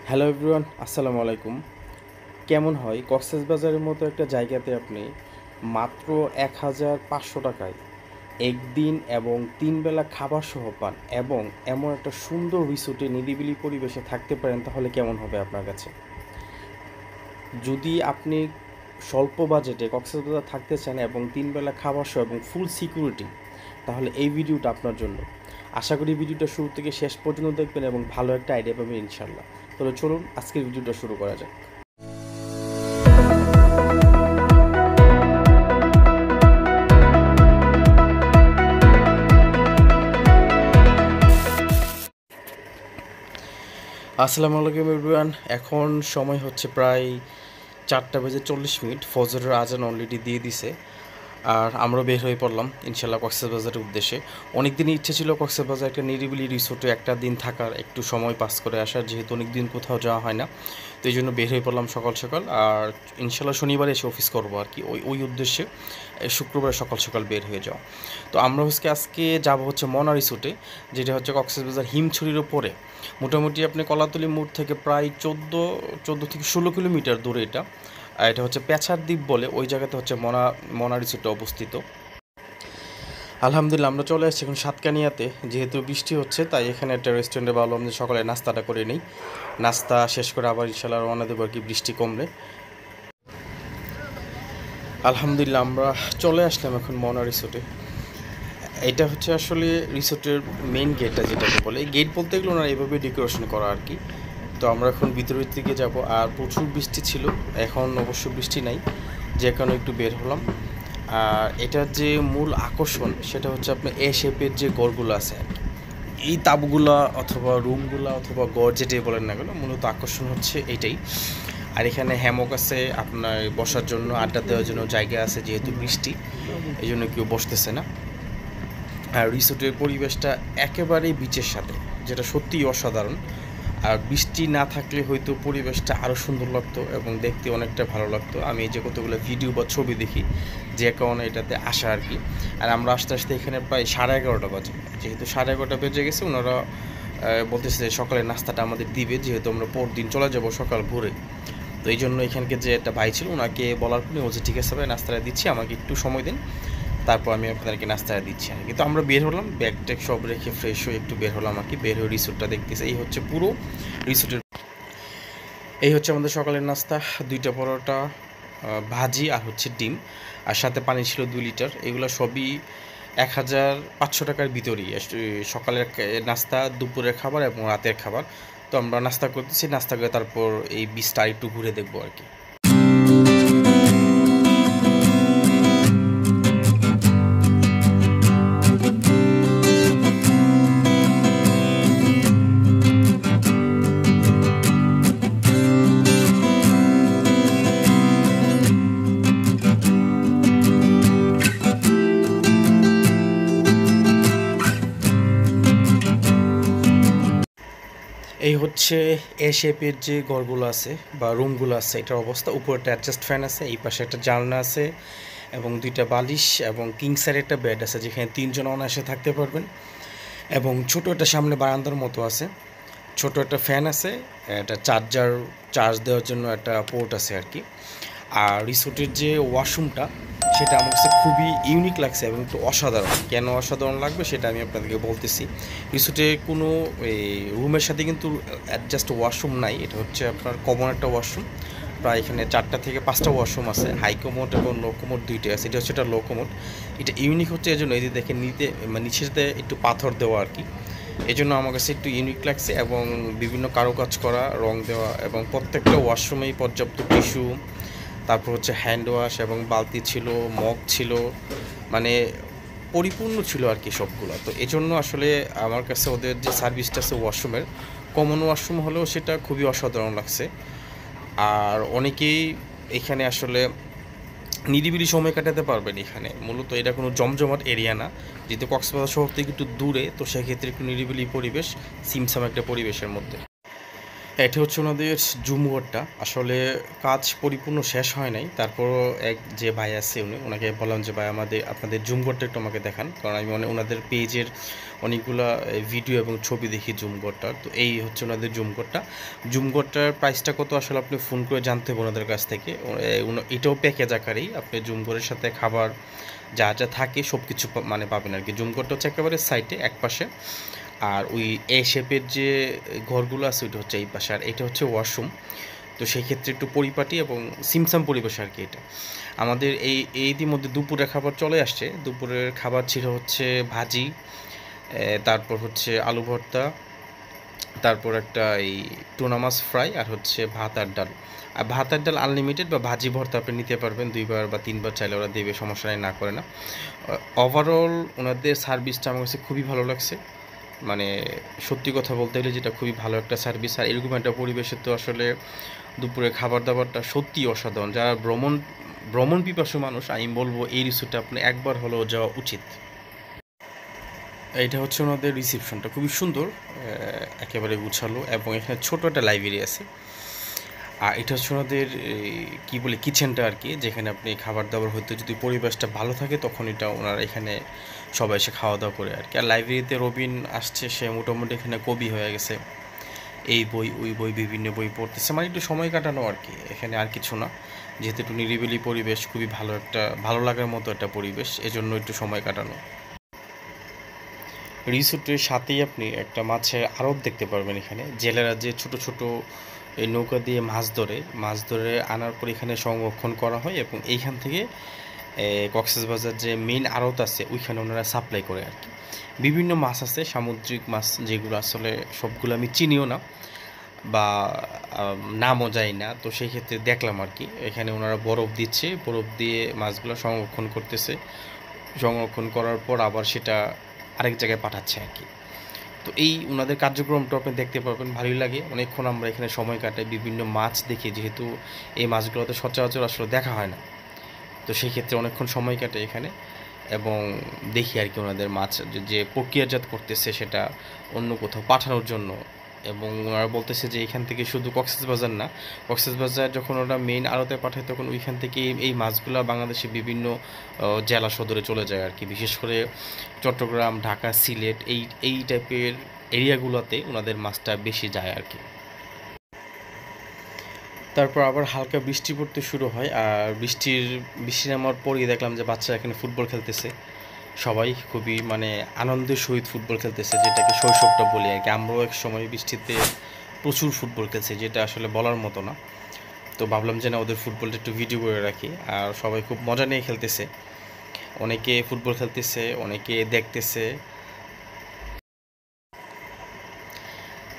Hello everyone, আসসালামু আলাইকুম। কেমন হয় কক্সবাজারের মতো একটা জায়গাতে আপনি মাত্র ১,৫০০ টাকায় একদিন এবং ৩ বেলা খাবার সহ পান এবং এমন একটা সুন্দর রিসোর্টে নিরিবিলি পরিবেশে থাকতে পারেন, তাহলে কেমন হবে আপনার কাছে? যদি আপনি স্বল্প বাজেটে কক্সবাজার থাকতে চান এবং ৩ বেলা খাবার সহ এবং ফুল সিকিউরিটি, তাহলে এই ভিডিওটা আপনার জন্য। আশা করি ভিডিওটা শুরু থেকে শেষ পর্যন্ত দেখবেন এবং ভালো একটা আইডিয়া পাবেন ইনশাল্লাহ। তাহলে চলুন আজকের ভিডিওটা শুরু করা যাক। আসসালামু আলাইকুম এভরিওয়ান। এখন সময় হচ্ছে প্রায় 4:40, ফজরের আজান অলরেডি দিয়ে দিছে। আর আমরা বের হয়ে পড়লাম ইনশাল্লাহ কক্সবাজারের উদ্দেশ্যে। অনেক দিনই ইচ্ছে ছিল কক্সবাজার একটা নিরিবিলি রিসোর্টে একটা দিন থাকার, একটু সময় পাস করে আসার, যেহেতু অনেক দিন কোথাও যাওয়া হয় না। তো এই জন্য বের হয়ে পড়লাম সকাল সকাল। আর ইনশাল্লাহ শনিবারে এসে অফিস করবো আর কি, ওই উদ্দেশ্যে শুক্রবার সকাল সকাল বের হয়ে যাওয়া। তো আমরা আজকে যাব হচ্ছে মনা রিসোর্টে, যেটা হচ্ছে কক্সবাজার হিমছড়ির ওপরে। মোটামুটি আপনি কলাতলি মোড় থেকে প্রায় 14 থেকে 16 কিলোমিটার দূরে এটা। আর এটা হচ্ছে পেছার দ্বীপ বলে, ওই জায়গাতে হচ্ছে মনা রিসোর্টে অবস্থিত। আলহামদুলিল্লাহ আমরা চলে আসছি এখন সাতকানিয়াতে। যেহেতু বৃষ্টি হচ্ছে তাই এখানে একটা রেস্টুরেন্টে ভাবলাম যে সকালে নাস্তাটা করে নিই। নাস্তা শেষ করে আবার ইনশাল্লাহ রওনা দেবো আর কি, বৃষ্টি কমলে। আলহামদুলিল্লাহ আমরা চলে আসলাম এখন মনা রিসোর্টে। এটা হচ্ছে আসলে রিসোর্টের মেইন গেটটা, যেটাকে বলে গেট বলতে গেলে ওনারা এভাবে ডেকোরেশন করা আর কি। তো আমরা এখন ভিতরের দিকে যাব। আর প্রচুর বৃষ্টি ছিল, এখন অবশ্য বৃষ্টি নাই, যে কারণে একটু বের হলাম। আর এটার যে মূল আকর্ষণ সেটা হচ্ছে আপনার এ শেপের যে গড়গুলো আছে আর কি, এই তাবগুলা অথবা রুমগুলা অথবা গড় যেটাই বলেন না কেন, মূলত আকর্ষণ হচ্ছে এইটাই। আর এখানে হ্যামক আছে আপনার বসার জন্য, আড্ডা দেওয়ার জন্য জায়গা আছে, যেহেতু বৃষ্টি এই জন্য কেউ বসতেছে না। আর রিসোর্টের পরিবেশটা একেবারেই বিচের সাথে, যেটা সত্যিই অসাধারণ। আর বৃষ্টি না থাকলে হয়তো পরিবেশটা আরও সুন্দর লাগতো এবং দেখতে অনেকটা ভালো লাগতো। আমি এই যে কতগুলো ভিডিও বা ছবি দেখি, যে কারণে এটাতে আসা আর কি। আর আমরা আস্তে আস্তে এখানে প্রায় 11:30 বাজে। যেহেতু 11:30 বেজে গেছে, ওনারা বলতেছে যে সকালের নাস্তাটা আমাদের দিবে, যেহেতু আমরা পরদিন চলে যাব সকাল ভোরে। তো এই জন্য এখানকে যে একটা ভাই ছিল, ওনাকে বলার পরে বলছে ঠিক আছে ভাই, নাস্তাটা দিচ্ছি, আমাকে একটু সময় দিন, তারপর আমি আপনাদেরকে নাস্তাটা দিচ্ছি আর কি। তো আমরা বের হলাম, ব্যাগ ট্যাগ সব রেখে ফ্রেশ হয়ে একটু বের হলাম আর কি। বের হয়ে রিসোর্টটা দেখতেছি, এই হচ্ছে পুরো রিসোর্টের। এই হচ্ছে আমাদের সকালের নাস্তা, 2টা পরোটা, ভাজি আর হচ্ছে ডিম, আর সাথে পানি ছিল 2 লিটার। এগুলো সবই 1,500 টাকার ভিতরেই। সকালের নাস্তা, দুপুরের খাবার এবং রাতের খাবার। তো আমরা নাস্তা করতেছি, নাস্তা করে তারপর এই বিচটা একটু ঘুরে দেখবো আর কি। এই হচ্ছে এ শেপের যে ঘরগুলো আছে বা রুমগুলো আছে, এটার অবস্থা। উপরে একটা অ্যাডজাস্ট ফ্যান আছে, এই পাশে একটা জানলা আছে এবং 2টা বালিশ এবং কিংসের একটা বেড আছে, যেখানে 3জন অনায়াসে থাকতে পারবেন। এবং ছোট একটা সামনে বারান্দার মতো আছে, ছোট একটা ফ্যান আছে, একটা চার্জ দেওয়ার জন্য একটা পোর্ট আছে আর কি। আর রিসোর্টের যে ওয়াশরুমটা, সেটা আমার কাছে খুবই ইউনিক লাগছে এবং একটু অসাধারণ। কেন অসাধারণ লাগবে সেটা আমি আপনাদেরকে বলতেছি। রিসোর্টে কোনো এই রুমের সাথে কিন্তু অ্যাডজাস্ট ওয়াশরুম নাই, এটা হচ্ছে আপনার কমন একটা ওয়াশরুম। প্রায় এখানে 4টা থেকে 5টা ওয়াশরুম আছে, হাই কমোড এবং লো কমোড 2টাই আছে। এটা হচ্ছে একটা লো কমোড। এটা ইউনিক হচ্ছে এই জন্য, এই যে দেখে নিচেতে একটু পাথর দেওয়া আর কি, এই জন্য আমার কাছে একটু ইউনিক লাগছে। এবং বিভিন্ন কারুকাজ করা, রং দেওয়া, এবং প্রত্যেকটা ওয়াশরুমেই পর্যাপ্ত টিস্যু, তারপর হচ্ছে হ্যান্ড ওয়াশ এবং বালতি ছিল, মগ ছিল, মানে পরিপূর্ণ ছিল আর কি সবগুলো। তো এই জন্য আসলে আমার কাছে ওদের যে সার্ভিসটা আছে ওয়াশরুমের, কমন ওয়াশরুম হলেও সেটা খুবই অসাধারণ লাগছে। আর অনেকেই এখানে আসলে নিরিবিলি সময় কাটাতে পারবেন এখানে। মূলত এটা কোনো জমজমাট এরিয়া না, যেহেতু কক্সবাজার শহর থেকে একটু দূরে, তো সেক্ষেত্রে একটু নিরিবিলি পরিবেশ, সিমসাম একটা পরিবেশের মধ্যে। এটা হচ্ছে ওনাদের জুম ঘরটা। আসলে কাজ পরিপূর্ণ শেষ হয় নাই, তারপরও এক যে ভাই আছে ওনাকে বললাম যে ভাই আপনাদের জুম ঘরটা একটু আমাকে দেখান, কারণ আমি ওনাদের পেজের অনেকগুলো ভিডিও এবং ছবি দেখি জুম ঘরটার। তো এই হচ্ছে ওনাদের জুম ঘরটা। জুম ঘরটার প্রাইসটা কত আসলে আপনি ফোন করে জানতে হবে ওনাদের কাছ থেকে। এটাও প্যাকেজ আকারেই, আপনি জুম ঘরের সাথে খাবার যা যা থাকে সব কিছু মানে পাবেন আর কি। জুম ঘরটা হচ্ছে একেবারে সাইডে এক পাশে, আর ওই এ শেপের যে ঘরগুলো আছে ওইটা হচ্ছে এই পাশে, আর এটা হচ্ছে ওয়াশরুম। তো সেই ক্ষেত্রে একটু পরিপাটি এবং সিমসাম পরিবেশ আর কি এটা। আমাদের এই ইতিমধ্যে দুপুরের খাবার চলে আসছে। দুপুরের খাবার ছিল হচ্ছে ভাজি, তারপর হচ্ছে আলু ভর্তা, তারপর একটা এই টুনা মাছ ফ্রাই, আর হচ্ছে ভাত আর ডাল। আর ভাত আর ডাল আনলিমিটেড, বা ভাজি ভর্তা আপনি নিতে পারবেন 2বার বা 3বার চাইলে ওরা দেবে, সমস্যা নেই, না করে না। ওভারঅল ওনাদের সার্ভিসটা আমার কাছে খুবই ভালো লাগছে। মানে সত্যি কথা বলতে গেলে যেটা খুবই ভালো একটা সার্ভিস। আর এরকম একটা পরিবেশে তো আসলে দুপুরে খাবার দাবারটা সত্যিই অসাধারণ। যারা ভ্রমণ পিপাসু মানুষ, আমি বলবো এই রিসোর্টে আপনি একবার হলেও যাওয়া উচিত। এইটা হচ্ছে ওনাদের রিসেপশনটা, খুবই সুন্দর, একেবারে গুছালো, এবং এখানে ছোটো একটা লাইব্রেরি আছে। আর এটা হচ্ছে ওনাদের কী বলে কিচেনটা আর কি, যেখানে আপনি খাবার দাবার হয়তো যদি পরিবেশটা ভালো থাকে তখন এটা ওনারা এখানে সবাই এসে খাওয়া দাওয়া করে আর কি। আর লাইব্রেরিতে রবিন আসছে, সে মোটামুটি এখানে কবি হয়ে গেছে, এই বই ওই বই বিভিন্ন বই পড়তেছে, মানে একটু সময় কাটানো আর কি এখানে, আর কিছু না। যেহেতু একটু নিরিবিলি পরিবেশ, খুবই ভালো লাগার মতো একটা পরিবেশ, এজন্য একটু সময় কাটানো। রিসোর্টের সাথেই আপনি একটা মাছের আড়ত দেখতে পারবেন। এখানে জেলেরা যে ছোট ছোট এই নৌকা দিয়ে মাছ ধরে আনার পর এখানে সংরক্ষণ করা হয়, এবং এইখান থেকে কক্সবাজার যে মেইন আড়ত আছে ওইখানে ওনারা সাপ্লাই করে আর কি। বিভিন্ন মাছ আছে, সামুদ্রিক মাছ, যেগুলো আসলে সবগুলো আমি চিনিও না বা নামও যাই না। তো সেই ক্ষেত্রে দেখলাম আর কি, এখানে ওনারা বরফ দিচ্ছে, বরফ দিয়ে মাছগুলো সংরক্ষণ করতেছে, সংরক্ষণ করার পর আবার সেটা আরেক জায়গায় পাঠাচ্ছে আর কি। তো এই ওনাদের কার্যক্রমটা আপনি দেখতে পাবেন, ভালোই লাগে। অনেকক্ষণ আমরা এখানে সময় কাটাই, বিভিন্ন মাছ দেখি, যেহেতু এই মাছগুলো তো সচরাচর আসলে দেখা হয় না। তো সেই ক্ষেত্রে অনেকক্ষণ সময় কাটে এখানে, এবং দেখি আর কি ওনাদের মাছ যে প্রক্রিয়াজাত করতেছে সেটা অন্য কোথাও পাঠানোর জন্য। এবং ওনারা বলতেছে যে এখান থেকে শুধু কক্সবাজার না, কক্সবাজার যখন ওরা মেইন আড়তে পাঠায় তখন ওইখান থেকে এই মাছগুলো বাংলাদেশের বিভিন্ন জেলা সদরে চলে যায় আর কি। বিশেষ করে চট্টগ্রাম, ঢাকা, সিলেট এই টাইপের এরিয়াগুলোতে ওনাদের মাছটা বেশি যায় আর কি। তারপর আবার হালকা বৃষ্টি পড়তে শুরু হয়, আর বৃষ্টি নামার পরই দেখলাম যে বাচ্চারা এখানে ফুটবল খেলতেছে। সবাই খুবই মানে আনন্দের সহিত ফুটবল খেলতেছে, যেটাকে শৈশবটা বলি আর কি। আমরাও এক সময় বৃষ্টিতে প্রচুর ফুটবল খেলছি, যেটা আসলে বলার মতো না। তো ভাবলাম যে না, ওদের ফুটবলটা একটু ভিডিও করে রাখি। আর সবাই খুব মজা নিয়ে খেলতেছে, অনেকে ফুটবল খেলতেছে, অনেকে দেখতেছে।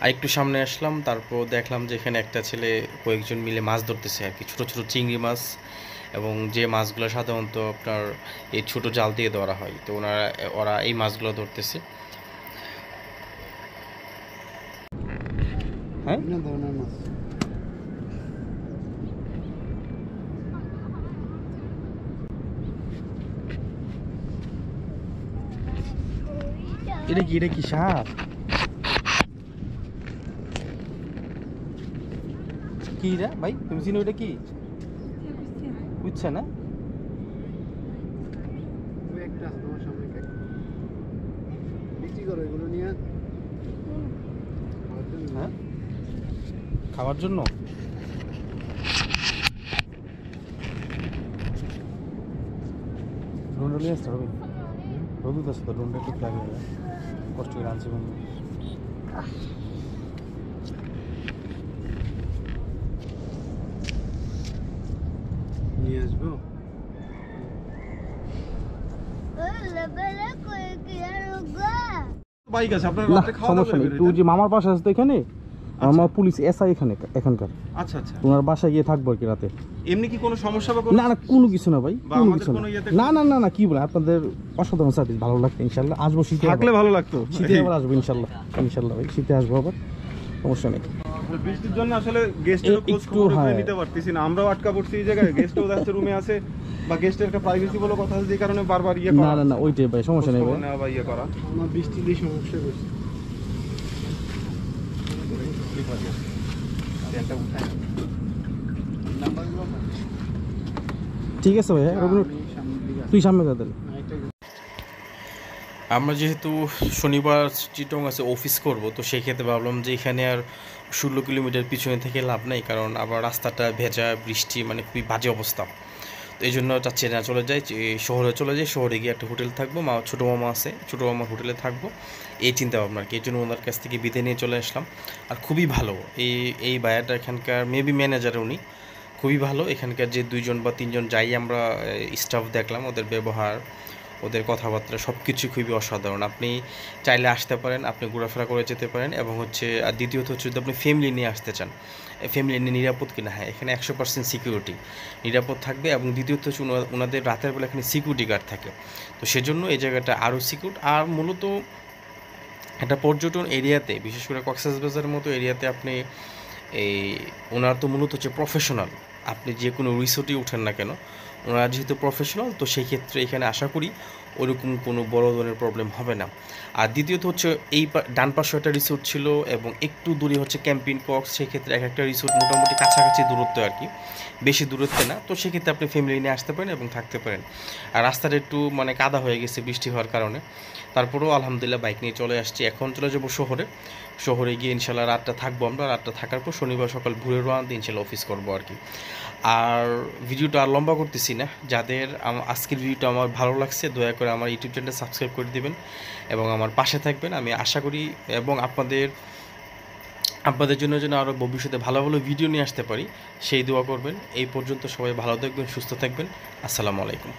আর একটু সামনে আসলাম, তারপর দেখলাম যে এখানে একটা ছেলে কয়েকজন মিলে মাছ ধরতেছে আর কি, ছোটো ছোটো চিংড়ি মাছ, এবং যে মাছগুলো সাধারণত আপনার এই ছোটো জাল দিয়ে ধরা হয়। তো ওরা এই মাছগুলো ধরতেছে। হ্যাঁ, এটা কি সাপ? কি রে ভাই, তুমি চিনো এটা কি? বুঝছে না? হ্যাঁ, খাওয়ার জন্য। ডোনটা নিয়ে আসতে হবে, রোদুদ আসতো, ডোনটা একটু লাগে, কষ্ট করে আনছি বন্ধু। নিয়ে আসবো বাইক আছে আপনার, সমস্যা নেই। একটু যে মামার বাসা আছে তো এখানে, আমার পুলিশ এসআই এখানকার। আচ্ছা আচ্ছা, ওনার বাসায় গিয়ে থাকবো আর কি রাতে। এমনি কি কোনো সমস্যা বা না? না, কোনো কিছু না ভাই, কোনো কিছু না। না না না, কি বলে, আপনাদের অসাধারণ সার্ভিস, ভালো লাগতো। ইনশাল্লাহ আসবো, শীতে থাকলে ভালো লাগতো, শীতে আবার আসবো ইনশাল্লাহ। ইনশাল্লাহ ভাই, শীতে আসবো আবার, সমস্যা নেই। বৃষ্টির জন্য আসলে গেস্টের খোঁজ খবর নিতে পারতেছি না, আমরাও আটকা পড়ছি এই জায়গায়। গেস্টও যাচ্ছে রুমে আছে, বা গেস্টের একটা প্রাইভেসি বলে কথা আছে, যে কারণে বারবার ইয়ে করা। না না, ওইটাই ভাই, সমস্যা নেই ভাই, না ভাই, ইয়ে করা আমার বৃষ্টি দিয়ে সমস্যা হচ্ছে। ঠিক আছে ভাইয়া, তুই সামনে যা তাহলে। আমরা যেহেতু শনিবার চিটং আছে অফিস করব, তো সেই ক্ষেত্রে ভাবলাম যে এখানে আর 16 কিলোমিটার পিছনে থেকে লাভ নেই, কারণ আবার রাস্তাটা ভেজা, বৃষ্টি, মানে খুবই বাজে অবস্থা। তো এই জন্য চাচ্ছি না, চলে যাই শহরে, চলে যাই শহরে গিয়ে একটা হোটেল থাকবো, ছোটো মামা আছে, ছোটো মামার হোটেলে থাকবো, এই চিন্তা ভাবনা আর কি। এই জন্য ওনার কাছ থেকে বিদায় নিয়ে চলে আসলাম। আর খুবই ভালো এই বায়াটা, এখানকার মেবি ম্যানেজার উনি, খুবই ভালো। এখানকার যে 2জন বা 3জন যাই আমরা স্টাফ দেখলাম, ওদের ব্যবহার, ওদের কথাবার্তা সব কিছু খুবই অসাধারণ। আপনি চাইলে আসতে পারেন, আপনি ঘোরাফেরা করে যেতে পারেন। এবং হচ্ছে আর দ্বিতীয়ত হচ্ছে, যদি আপনি ফ্যামিলি নিয়ে আসতে চান, ফ্যামিলি নিয়ে নিরাপদ কিনা, হ্যাঁ এখানে 100% সিকিউরিটি, নিরাপদ থাকবে। এবং দ্বিতীয়ত হচ্ছে ওনাদের রাতের বেলা এখানে সিকিউরিটি গার্ড থাকে, তো সেজন্য এই জায়গাটা আরও সিকিউর। আর মূলত একটা পর্যটন এরিয়াতে, বিশেষ করে কক্সবাজারের মতো এরিয়াতে আপনি এই, ওনার তো মূলত হচ্ছে প্রফেশনাল, আপনি যে কোনো রিসোর্টে উঠেন না কেন, ওনারা যেহেতু প্রফেশনাল, তো সেই ক্ষেত্রে এখানে আশা করি ওরকম কোনো বড় ধরনের প্রবলেম হবে না। আর দ্বিতীয়ত হচ্ছে এই ডান পাশে একটা রিসোর্ট ছিল, এবং একটু দূরে হচ্ছে ক্যাম্পিং কক্স, সেক্ষেত্রে এক একটা রিসোর্ট মোটামুটি কাছাকাছি দূরত্ব আর কি, বেশি দূরত্বে না। তো সেক্ষেত্রে আপনি ফ্যামিলি নিয়ে আসতে পারেন এবং থাকতে পারেন। আর রাস্তাটা একটু মানে কাদা হয়ে গেছে বৃষ্টি হওয়ার কারণে, তারপরেও আলহামদুলিল্লাহ বাইক নিয়ে চলে আসছি। এখন চলে যাবো শহরে, শহরে গিয়ে ইনশাল্লাহ রাতটা থাকবো আমরা, রাতটা থাকার পর শনিবার সকাল ভোরে রওনা দিয়ে ইনশাল্লাহ অফিস করবো আর কি। আর ভিডিওটা আর লম্বা করতেছি না, যাদের আজকের ভিডিওটা আমার ভালো লাগছে দয়া করে আমার ইউটিউব চ্যানেলটা সাবস্ক্রাইব করে দেবেন এবং আমার পাশে থাকবেন। আমি আশা করি এবং আপনাদের জন্য যেন আরও ভবিষ্যতে ভালো ভালো ভিডিও নিয়ে আসতে পারি, সেই দোয়া করবেন। এই পর্যন্ত সবাই ভালো থাকবেন, সুস্থ থাকবেন। আসসালামু আলাইকুম।